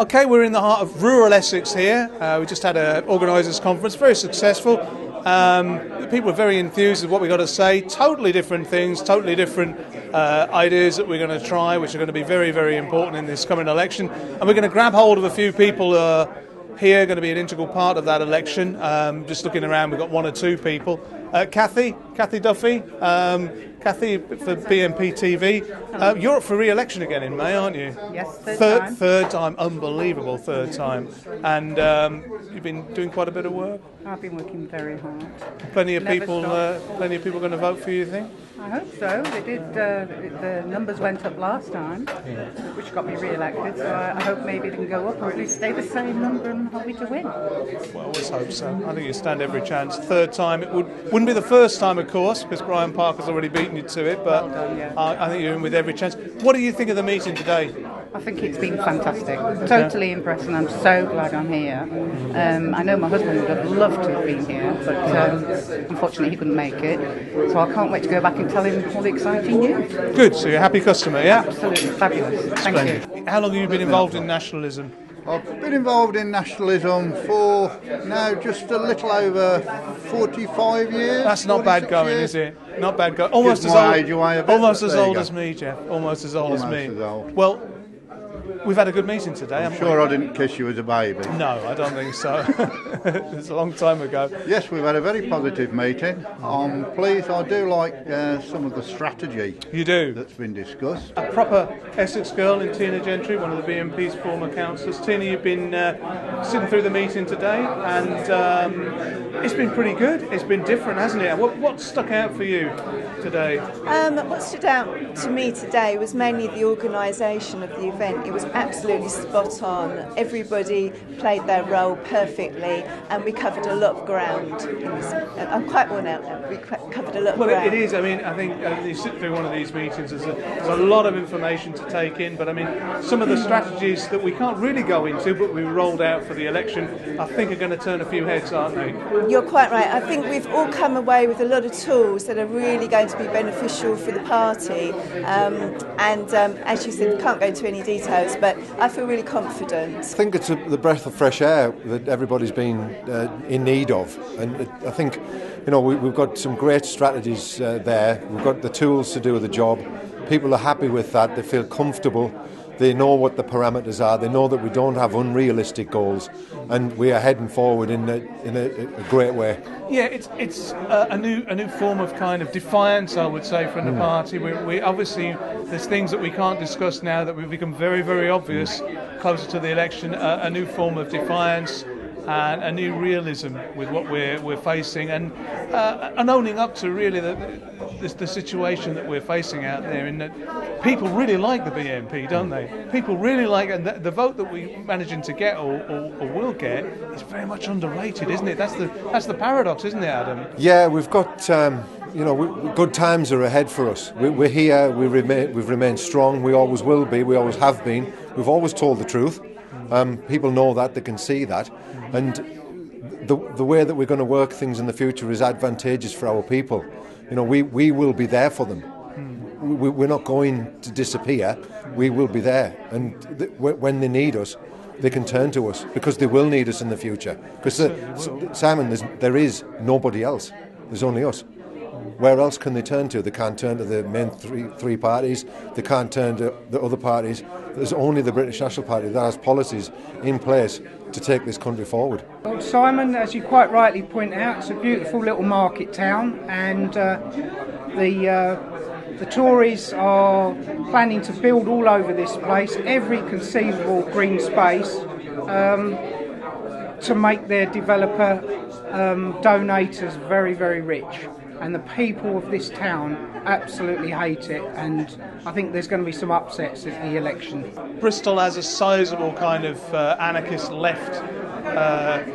Okay, we're in the heart of rural Essex here. We just had an Organisers Conference, very successful. People are very enthused with what we've got to say. Totally different things, totally different ideas that we're going to try, which are going to be very, very important in this coming election. And we're going to grab hold of a few people here, going to be an integral part of that election. Just looking around, we've got one or two people. Kathy Duffy, Kathy for BNP TV. You're up for re-election again in May, aren't you? Yes, third time, unbelievable third time. And you've been doing quite a bit of work. I've been working very hard. Plenty of people going to vote for you, you think? I hope so. They did. The numbers went up last time, which got me re-elected. So I hope maybe they can go up, or at least stay the same number and help me to win. Well, I always hope so. I think you stand every chance. Third time, it wouldn't be the first time, of course, because Brian Parker's already beaten you to it. But well done, yeah. I think you're in with every chance. What do you think of the meeting today? I think it's been fantastic. Totally impressed, and I'm so glad I'm here. I know my husband would have loved to have been here, but unfortunately he couldn't make it. So I can't wait to go back and tell him all the exciting news. Good, so you're a happy customer, yeah? Absolutely fabulous. Thank you. How long have you been involved in nationalism? I've been involved in nationalism for now just a little over 45 years. That's not bad going, years. is it? Not bad going. Almost as old as me, Jeff. Almost as old as me. Well, we've had a good meeting today. I'm sure I didn't kiss you as a baby. No, I don't think so. It's a long time ago. Yes, we've had a very positive meeting. I'm pleased. I do like some of the strategy that's been discussed. A proper Essex girl in Tina Gentry, one of the BNP's former councillors. Tina, you've been sitting through the meeting today, and it's been pretty good. It's been different, hasn't it? What stuck out for you today? What stood out to me today was mainly the organisation of the event. It was absolutely spot on. Everybody played their role perfectly, and we covered a lot of ground. I'm quite worn out now. We covered a lot of ground. Well, it is. I mean, I think you sit through one of these meetings, there's a lot of information to take in, but I mean, some of the strategies that we can't really go into, but we rolled out for the election, I think are going to turn a few heads, aren't they? You're quite right. I think we've all come away with a lot of tools that are really going to be beneficial for the party. As you said, can't go into any details, but I feel really confident. I think it's the breath of fresh air that everybody's been in need of, and I think we've got some great strategies there. We've got the tools to do the job. People are happy with that. They feel comfortable. They know what the parameters are. They know that we don't have unrealistic goals, and we are heading forward in a great way. Yeah, it's a new form of kind of defiance, I would say, from the party. We obviously, there's things that we can't discuss now that will become very, very obvious closer to the election. A new form of defiance and a new realism with what we're facing, and owning up to really the situation that we're facing out there. In that people really like the BNP, don't they? People really like, and the vote that we're managing to get or will get is very much underrated, isn't it? That's the paradox, isn't it, Adam? Yeah, we've got. Good times are ahead for us. We're here. We've remained strong. We always will be. We always have been. We've always told the truth. People know that. They can see that. And the way that we're going to work things in the future is advantageous for our people. We will be there for them. We're not going to disappear. We will be there. And when they need us, they can turn to us, because they will need us in the future. Because, Simon, there is nobody else. There's only us. Where else can they turn to? They can't turn to the main three parties. They can't turn to the other parties. There's only the British National Party that has policies in place to take this country forward. Well, Simon, as you quite rightly point out, it's a beautiful little market town, and the Tories are planning to build all over this place every conceivable green space to make their developer donators very, very rich. And the people of this town absolutely hate it, and I think there's going to be some upsets at the election. Bristol has a sizable kind of anarchist left,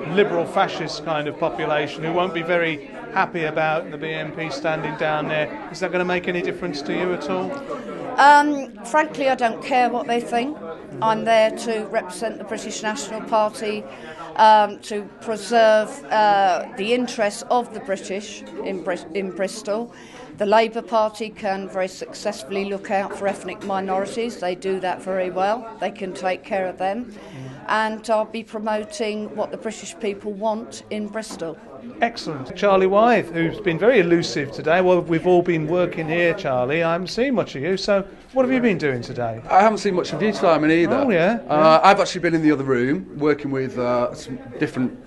liberal fascist kind of population who won't be very happy about the BNP standing down there. Is that going to make any difference to you at all? Frankly, I don't care what they think. I'm there to represent the British National Party, to preserve the interests of the British in Bristol. The Labour Party can very successfully look out for ethnic minorities. They do that very well. They can take care of them. and I'll be promoting what the British people want in Bristol. Excellent. Charlie Wythe, who's been very elusive today. Well, we've all been working here, Charlie. I haven't seen much of you, so what have you been doing today? I haven't seen much of you, Simon, either. Oh, yeah. I've actually been in the other room working with some different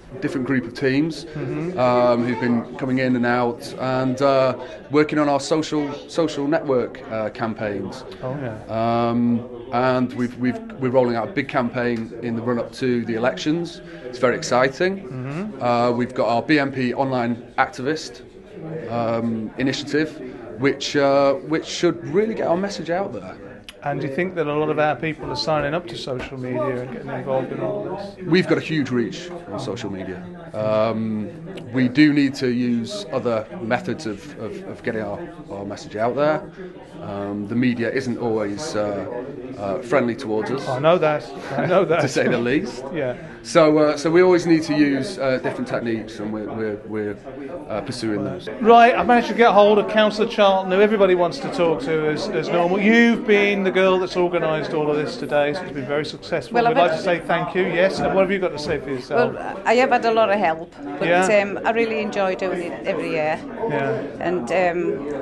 group of teams who've been coming in and out and working on our social network campaigns. Oh, yeah. And we're rolling out a big campaign in the run-up to the elections. It's very exciting. We've got our BNP Online Activist initiative, which should really get our message out there. And do you think that a lot of our people are signing up to social media and getting involved in all this? We've got a huge reach on social media. We do need to use other methods of getting our message out there. The media isn't always friendly towards us. I know that. To say the least. Yeah. So we always need to use different techniques, and we're pursuing those. Right, I've managed to get hold of Councillor Charlton, who everybody wants to talk to as normal. You've been the girl that's organised all of this today, so it's been very successful. Well, We'd like to say thank you, yes. And what have you got to say for yourself? Well, I have had a lot of help, but Yeah. I really enjoy doing it every year. Yeah. And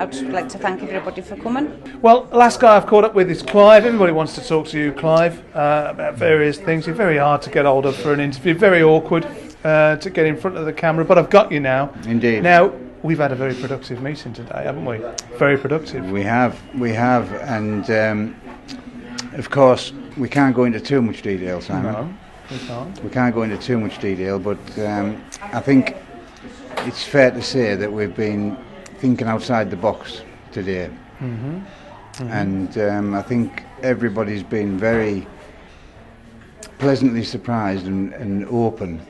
I'd like to thank everybody for coming. Well, the last guy I've caught up with is Clive. Everybody wants to talk to you, Clive, about various things. You're very hard to get hold of for an interview, very awkward to get in front of the camera, but I've got you now. Indeed. Now, we've had a very productive meeting today, haven't we? Very productive. We have, and of course, we can't go into too much detail, Simon. No, we can't. We can't go into too much detail, but I think it's fair to say that we've been thinking outside the box today. And I think everybody's been very pleasantly surprised and open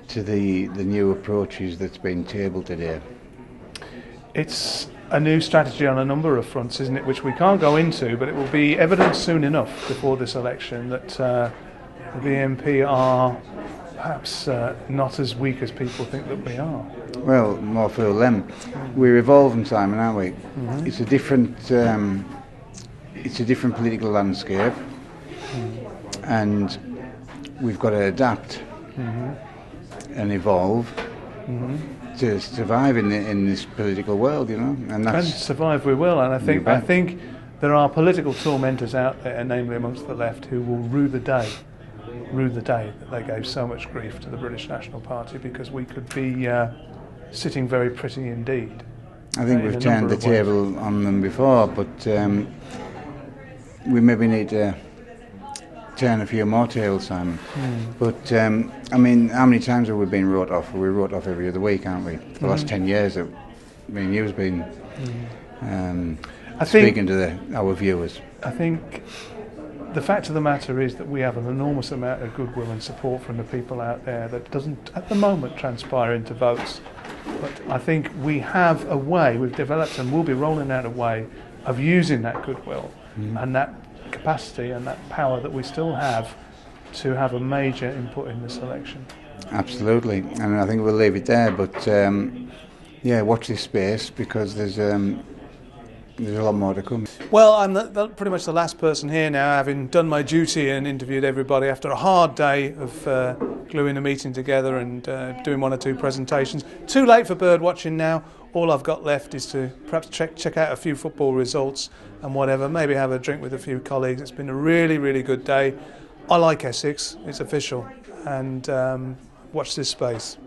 to the new approaches that's been tabled today. It's a new strategy on a number of fronts, isn't it, which we can't go into, but it will be evident soon enough before this election that the BNP are perhaps not as weak as people think that we are. Well, more fool them. We're evolving, Simon, aren't we? It's a different political landscape, and we've got to adapt and evolve to survive in this political world, you know. And survive we will, and I think there are political tormentors out there, namely amongst the left, who will rue the day that they gave so much grief to the British National Party, because we could be sitting very pretty indeed. I think we've turned the table on them before, but we maybe need to turn a few more tails, Simon. But I mean, how many times have we been wrote off? We wrote off every other week, aren't we? For the last 10 years, I mean, you've been speaking to our viewers. I think the fact of the matter is that we have an enormous amount of goodwill and support from the people out there that doesn't at the moment transpire into votes. But I think we have a way, we've developed and we'll be rolling out a way of using that goodwill and that capacity and that power that we still have to have a major input in this election. Absolutely, and I think we'll leave it there, but watch this space, because there's a lot more to come. Well, I'm pretty much the last person here now, having done my duty and interviewed everybody after a hard day of gluing a meeting together and doing one or two presentations. Too late for bird watching now. All I've got left is to perhaps check out a few football results and whatever, maybe have a drink with a few colleagues. It's been a really, really good day. I like Essex, it's official, and watch this space.